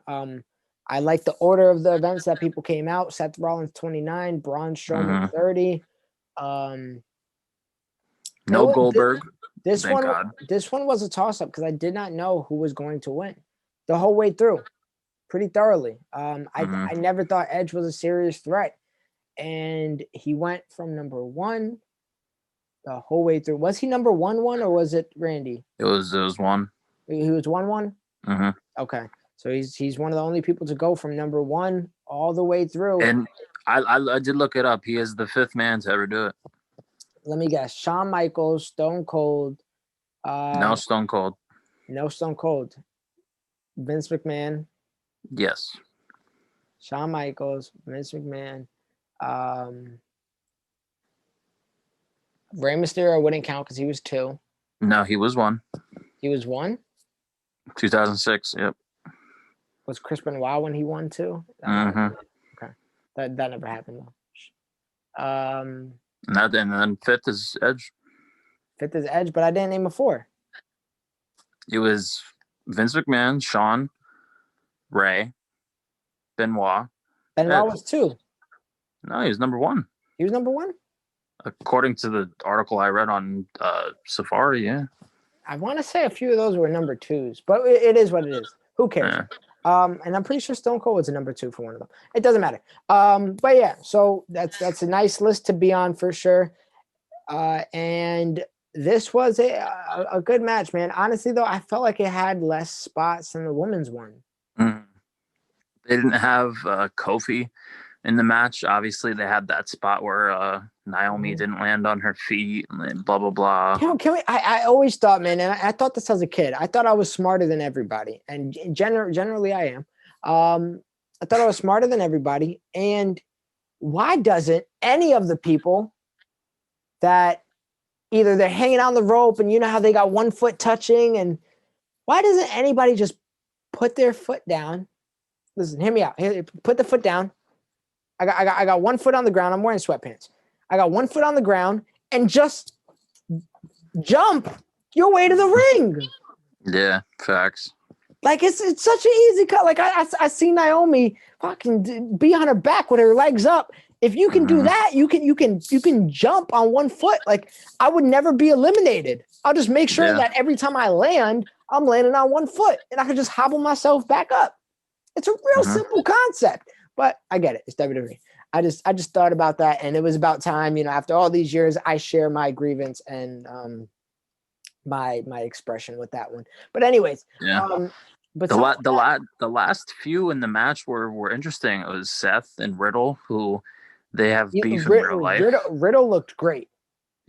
I like the order of the events that people came out. Seth Rollins 29, Braun Strowman Hmm. 30. Um, it No was, Goldberg. this Thank one God. this one was a toss up because I did not know who was going to win the whole way through, pretty thoroughly. Hmm. I never thought Edge was a serious threat, and he went from number one the whole way through. Was he number one or was it Randy? It was one. He was 1-1. Hmm. Okay, so he's one of the only people to go from number one all the way through. And I did look it up. He is the fifth man to ever do it. Let me guess: Shawn Michaels, Stone Cold, No Stone Cold. no Stone Cold, Vince McMahon, Yes. Shawn Michaels, Vince McMahon. Rey Mysterio wouldn't count because he was 2. No, he was 1. He was 1. 2006. Yep. Was Chris Benoit when he won 2? Hmm. Okay, that never happened though. And then fifth is Edge. 5th is Edge, but I didn't name a 4. It was Vince McMahon, Shawn, Ray, Benoit. Benoit Edge. was 2. No, he was number 1. He was number 1. According to the article I read on Safari, yeah. I want to say a few of those were number 2s, but it is what it is. Who cares? Yeah. And I'm pretty sure Stone Cold was a number 2 for one of them. It doesn't matter. But yeah, so that's a nice list to be on for sure. And this was a good match, man. Honestly, though, I felt like it had less spots than the women's one. Mm. They didn't have Kofi in the match. Obviously, they had that spot where Naomi didn't land on her feet and blah, blah, blah. Can we? I always thought, man, and I thought this as a kid. I thought I was smarter than everybody, and generally I am. I thought I was smarter than everybody, and why doesn't any of the people that either they're hanging on the rope and you know how they got one foot touching, and why doesn't anybody just put their foot down? Listen, hear me out. Here, put the foot down. I got one foot on the ground. I'm wearing sweatpants. I got one foot on the ground and just jump your way to the ring. Yeah, facts. Like it's such an easy cut. Like I see Naomi fucking be on her back with her legs up. If you can do that, you can jump on one foot. Like I would never be eliminated. I'll just make sure that every time I land, I'm landing on one foot and I can just hobble myself back up. It's a real simple concept, but I get it. It's WWE. I just thought about that, and it was about time. You know, after all these years, I share my grievance and my expression with that one. But anyways, Yeah. Besides that, the last few in the match were interesting. It was Seth and Riddle, who they have beef in real life. Riddle looked great.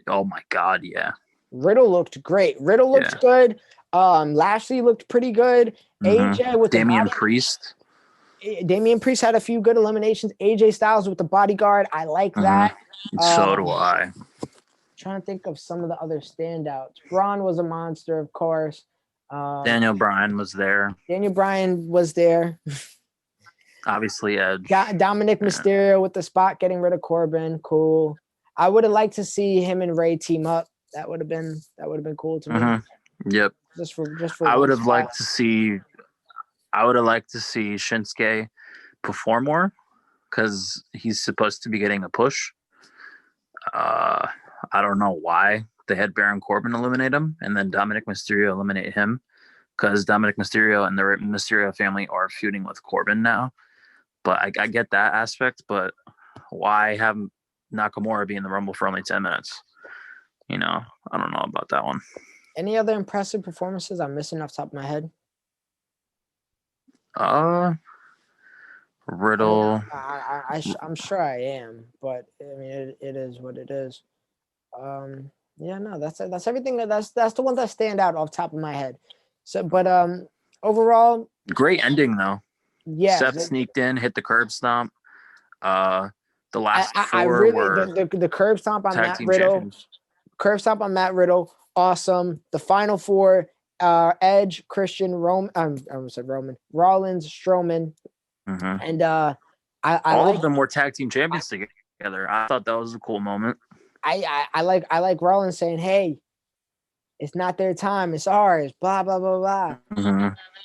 Oh my god, yeah. Riddle looked great. Riddle looked Yeah. good. Lashley looked pretty good. Mhm. AJ with the Damian body. Priest. Damian Priest had a few good eliminations. AJ Styles with the bodyguard. I like that. So do I. Trying to think of some of the other standouts. Braun was a monster, of course. Daniel Bryan was there. Daniel Bryan was there. Obviously, Edge. Dominic Mysterio with the spot getting rid of Corbin. Cool. I would have liked to see him and Ray team up. That would have been cool to me. Yep. Just for I would have liked to see Shinsuke perform more because he's supposed to be getting a push. I don't know why they had Baron Corbin eliminate him and then Dominic Mysterio eliminate him, because Dominic Mysterio and the Mysterio family are feuding with Corbin now. But I get that aspect, but why have Nakamura be in the Rumble for only 10 minutes? I don't know about that one. Any other impressive performances I'm missing off the top of my head? Riddle. I'm sure I am, but I mean, it is what it is. Yeah, no, that's everything. That's the one that stand out off the top of my head. So, but overall, great ending though. Yeah, Seth sneaked in, hit the curb stomp. The last four I really were the curb stomp on tag Matt team Riddle. champions. Curb stomp on Matt Riddle, awesome. The final four: Edge, Christian, Roman. I almost said Roman. Rollins, Strowman, and all of them were tag team champions together. I thought that was a cool moment. I like Rollins saying, "Hey, it's not their time, it's ours." Blah blah blah blah.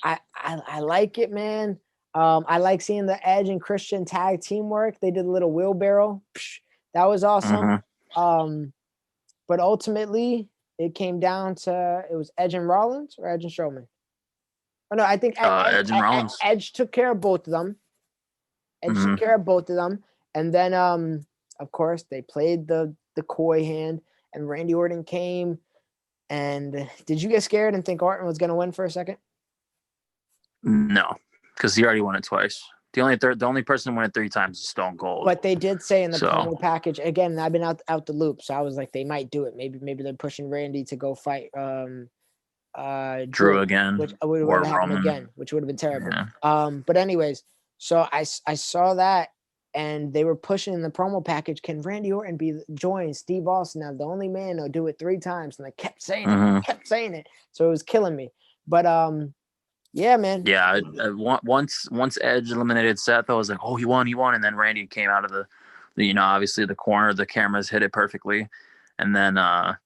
I like it, man. I like seeing the Edge and Christian tag teamwork. They did a little wheelbarrow. That was awesome. But ultimately, it came down to it was Edge and Rollins or Edge and Strowman. Oh no, I think Edge and Rollins. Edge took care of both of them. Took care of both of them, and then of course they played the coy hand, and Randy Orton came. And did you get scared and think Orton was going to win for a second? No, because he already won it twice. The only person who won it 3 times is Stone Cold. But they did say in the promo package again. I've been out the loop, so I was like, they might do it. Maybe they're pushing Randy to go fight Drew again, which would have happened again, which would have been terrible. Yeah. But anyways, so I saw that, and they were pushing in the promo package. Can Randy Orton join Steve Austin now, the only man who'll do it 3 times? And I kept saying it, so it was killing me. But yeah, man. Yeah, once Edge eliminated Seth, I was like, oh, he won, and then Randy came out of the obviously the corner. The cameras hit it perfectly, and then I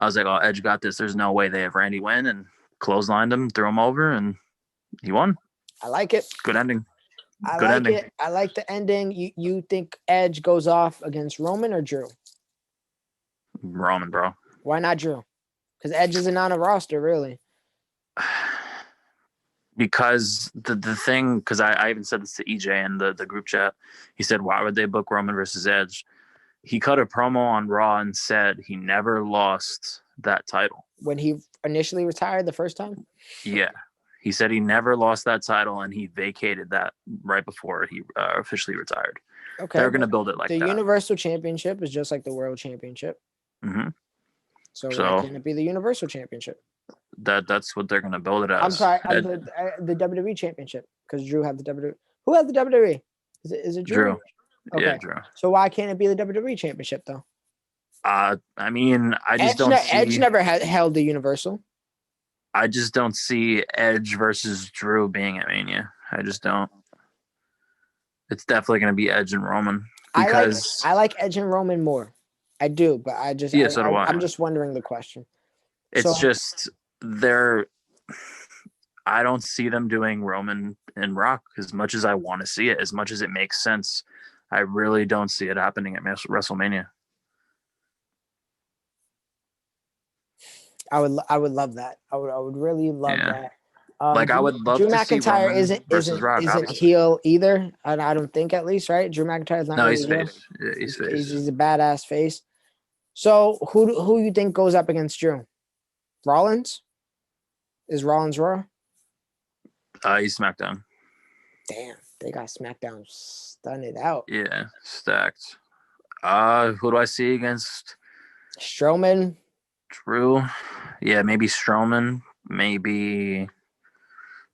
was like, oh, Edge got this. There's no way they have Randy win, and clotheslined him, threw him over, and he won. I like it. Good ending. It. I like the ending. You think Edge goes off against Roman or Drew? Roman, bro. Why not Drew? Because Edge isn't on a roster, really. Because the thing, because I even said this to EJ in the group chat. He said, why would they book Roman versus Edge? He cut a promo on Raw and said he never lost that title. When he initially retired the first time? Yeah. He said he never lost that title, and he vacated that right before he officially retired. Okay. They're going to build it like that. The Universal Championship is just like the World Championship. So why can't it be the Universal Championship? That's what they're going to build it as. I'm sorry, the WWE Championship, because Drew had the WWE. Who has the WWE? Is it Drew? Okay. Yeah, Drew. So why can't it be the WWE Championship though? I mean, I just don't see. Edge never held the Universal. I just don't see Edge versus Drew being at Mania. I just don't. It's definitely going to be Edge and Roman. Because I like Edge and Roman more. I do, but I just so do I. I'm just wondering the question. It's just I don't see them doing Roman and Rock as much as I want to see it, as much as it makes sense. I really don't see it happening at WrestleMania. I would love that. I would really love that. I would love Drew to McIntyre see Roman Rock, isn't heel either. I don't think, at least, right? Drew McIntyre is not. No, he's face. Yeah, he's face. He's a badass face. So who you think goes up against Drew? Rollins? Is Rollins Raw? He's SmackDown. Damn, they got SmackDown stunned out. Yeah, stacked. Who do I see against Strowman. Drew? Yeah, maybe Strowman. Maybe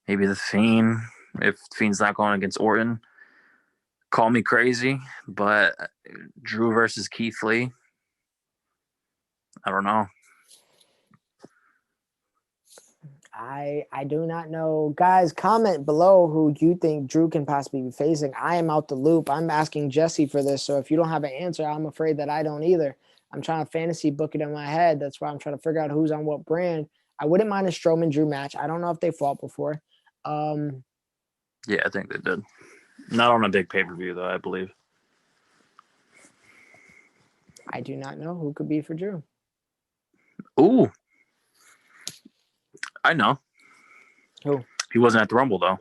the Fiend. If Fiend's not going against Orton, call me crazy, but Drew versus Keith Lee. I don't know. I do not know. Guys, comment below who you think Drew can possibly be facing. I am out the loop. I'm asking Jesse for this. So if you don't have an answer, I'm afraid that I don't either. I'm trying to fantasy book it in my head. That's why I'm trying to figure out who's on what brand. I wouldn't mind a Strowman Drew match. I don't know if they fought before. Yeah, I think they did. Not on a big pay-per-view, though, I believe. I do not know who could be for Drew. Ooh. I know. Who? He wasn't at the Rumble, though.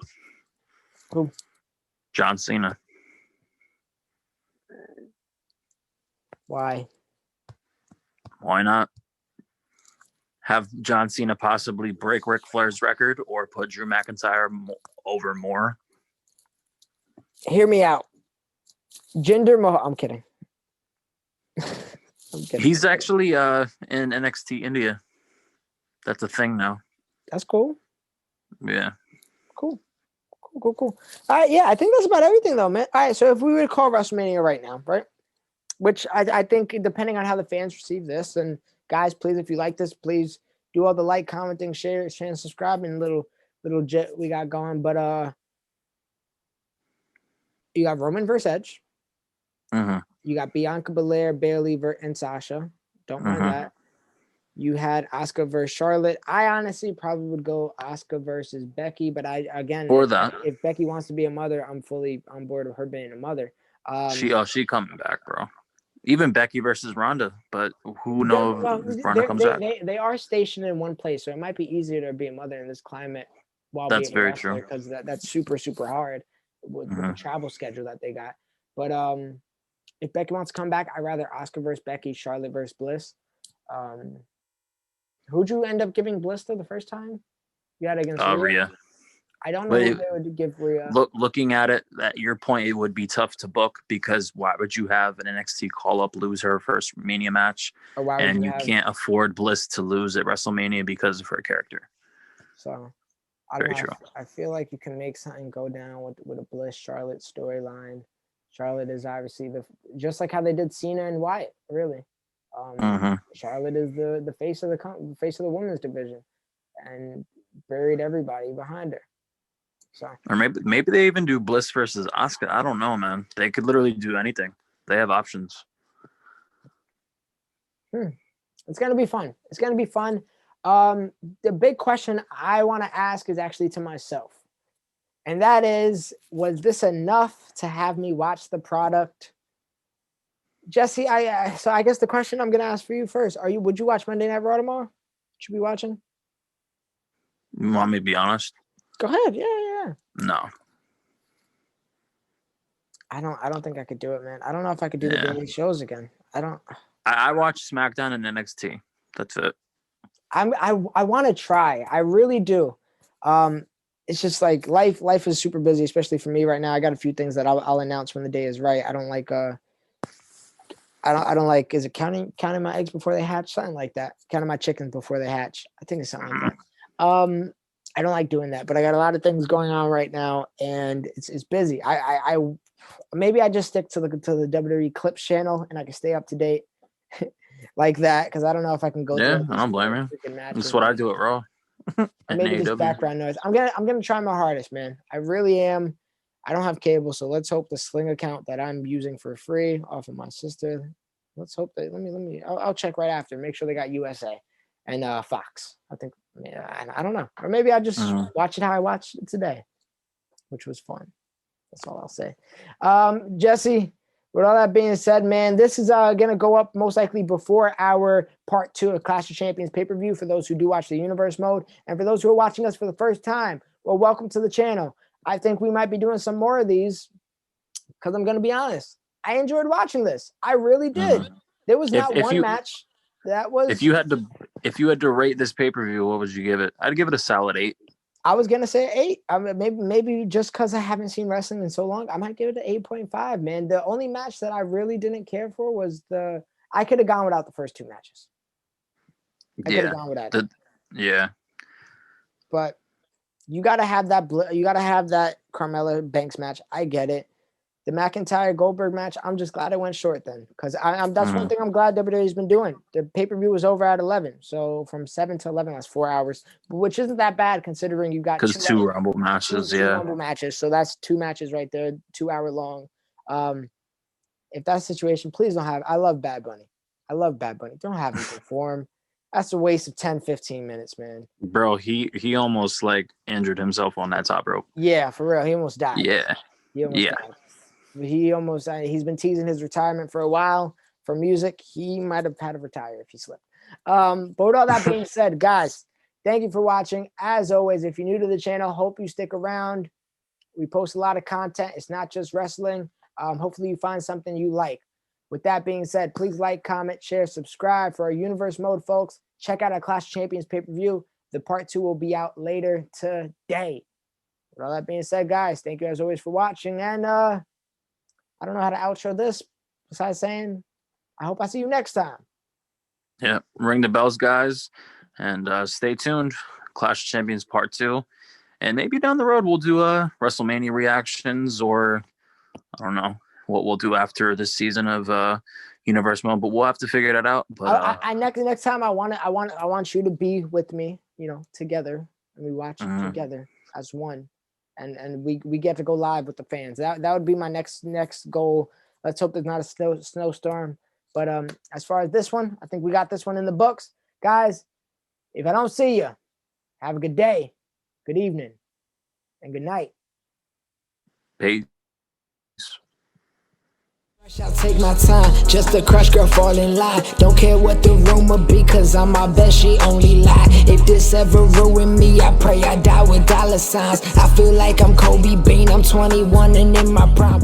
Who? John Cena. Why? Why not? Have John Cena possibly break Ric Flair's record or put Drew McIntyre over more? Hear me out. Jinder Mahal. I'm kidding. I'm kidding. He's actually in NXT India. That's a thing now. That's cool. Yeah. Cool. All right, yeah, I think that's about everything, though, man. All right, so if we were to call WrestleMania right now, right? Which I think, depending on how the fans receive this, and guys, please, if you like this, please do all the like, commenting, share, and subscribing. Little jet we got going, but you got Roman versus Edge. Mm-hmm. You got Bianca Belair, Bayley, and Sasha. Don't mind that. You had Asuka versus Charlotte. I honestly probably would go Asuka versus Becky, but if Becky wants to be a mother, I'm fully on board with her being a mother. She coming back, bro. Even Becky versus Ronda, but who knows if Ronda comes back? They are stationed in one place, so it might be easier to be a mother in this climate while that's being a very wrestler, true, because that's super, super hard with the travel schedule that they got. But if Becky wants to come back, I'd rather Asuka versus Becky, Charlotte versus Bliss. Who'd you end up giving Bliss to the first time? You had against Rhea. I don't know who they would give Rhea. Looking at it, at your point, it would be tough to book, because why would you have an NXT call-up lose her first Mania match, and you can't afford Bliss to lose at WrestleMania because of her character? So, Very true. I feel like you can make something go down with a Bliss Charlotte storyline. Charlotte is obviously just like how they did Cena and Wyatt, really. Charlotte is the face of the women's division, and buried everybody behind her. So, or maybe they even do Bliss versus Asuka. I don't know, man. They could literally do anything. They have options. It's gonna be fun. The big question I want to ask is actually to myself, and that is, was this enough to have me watch the product? Jesse, so I guess the question I'm gonna ask for you first: would you watch Monday Night Raw tomorrow? Should we be watching? You want me to be honest? Go ahead. Yeah. No. I don't think I could do it, man. I don't know if I could do the daily shows again. I watch SmackDown and NXT. That's it. I want to try. I really do. It's just like life is super busy, especially for me right now. I got a few things that I'll announce when the day is right. I don't like I don't like, is it counting my eggs before they hatch? Something like that. Counting my chickens before they hatch. I think it's something like that. I don't like doing that, but I got a lot of things going on right now, and it's busy. I maybe I just stick to the WWE Clips channel, and I can stay up to date like that, because I don't know if I can go. Yeah, I don't blame you. That's what I do at Raw. Maybe this background noise. I'm gonna try my hardest, man. I really am. I don't have cable, so let's hope the Sling account that I'm using for free off of my sister. Let's hope that. I'll check right after. Make sure they got USA and Fox. I think. Yeah, I don't know, or maybe I just watch it how I watched it today, which was fun. That's all I'll say. Jesse, with all that being said, man, this is gonna go up most likely before our part 2 of Clash of Champions pay-per-view. For those who do watch the Universe mode, and for those who are watching us for the first time, well, welcome to the channel. I think we might be doing some more of these, because I'm gonna be honest, I enjoyed watching this. I really did. There was not one match that was. If you had to rate this pay-per-view, what would you give it? I'd give it a solid 8. I was gonna say 8. I mean, maybe just because I haven't seen wrestling in so long, I might give it an 8.5. Man, the only match that I really didn't care for was I could have gone without the first 2 matches. I could have Yeah. gone without it. Yeah. But you gotta have that. You gotta have that Carmella Banks match. I get it. The McIntyre Goldberg match, I'm just glad it went short then, because that's one thing I'm glad WWE's been doing. The pay-per-view was over at 11, so from 7 to 11, that's 4 hours, which isn't that bad considering you got Because 2 Rumble matches, two Rumble matches, so that's 2 matches right there, 2 hour long. If that's the situation, please don't have. I love Bad Bunny. Don't have him perform. That's a waste of 10, 15 minutes, man. Bro, he almost like injured himself on that top rope. Yeah, for real. He almost died. Yeah. Died. He's been teasing his retirement for a while for music. He might have had to retire if he slipped. But with all that being said, guys, thank you for watching. As always, if you're new to the channel, hope you stick around. We post a lot of content. It's not just wrestling. Hopefully you find something you like. With that being said, please like, comment, share, subscribe for our Universe Mode, folks. Check out our Clash of Champions pay-per-view. The part 2 will be out later today. With all that being said, guys, thank you as always for watching. And I don't know how to outro this besides saying, I hope I see you next time. Yeah. Ring the bells, guys. And stay tuned. Clash of Champions Part 2. And maybe down the road we'll do WrestleMania reactions, or I don't know what we'll do after this season of Universe Mode, but we'll have to figure that out. But next time I want you to be with me, together, and we watch it together as one. And we get to go live with the fans. That would be my next goal. Let's hope there's not a snowstorm. But as far as this one, I think we got this one in the books. Guys, if I don't see you, have a good day, good evening, and good night. Peace. I'll take my time, just a crush girl fall in line. Don't care what the rumor be, cause I'm my best, she only lie. If this ever ruin me, I pray I die with dollar signs. I feel like I'm Kobe Bean, I'm 21 and in my prime.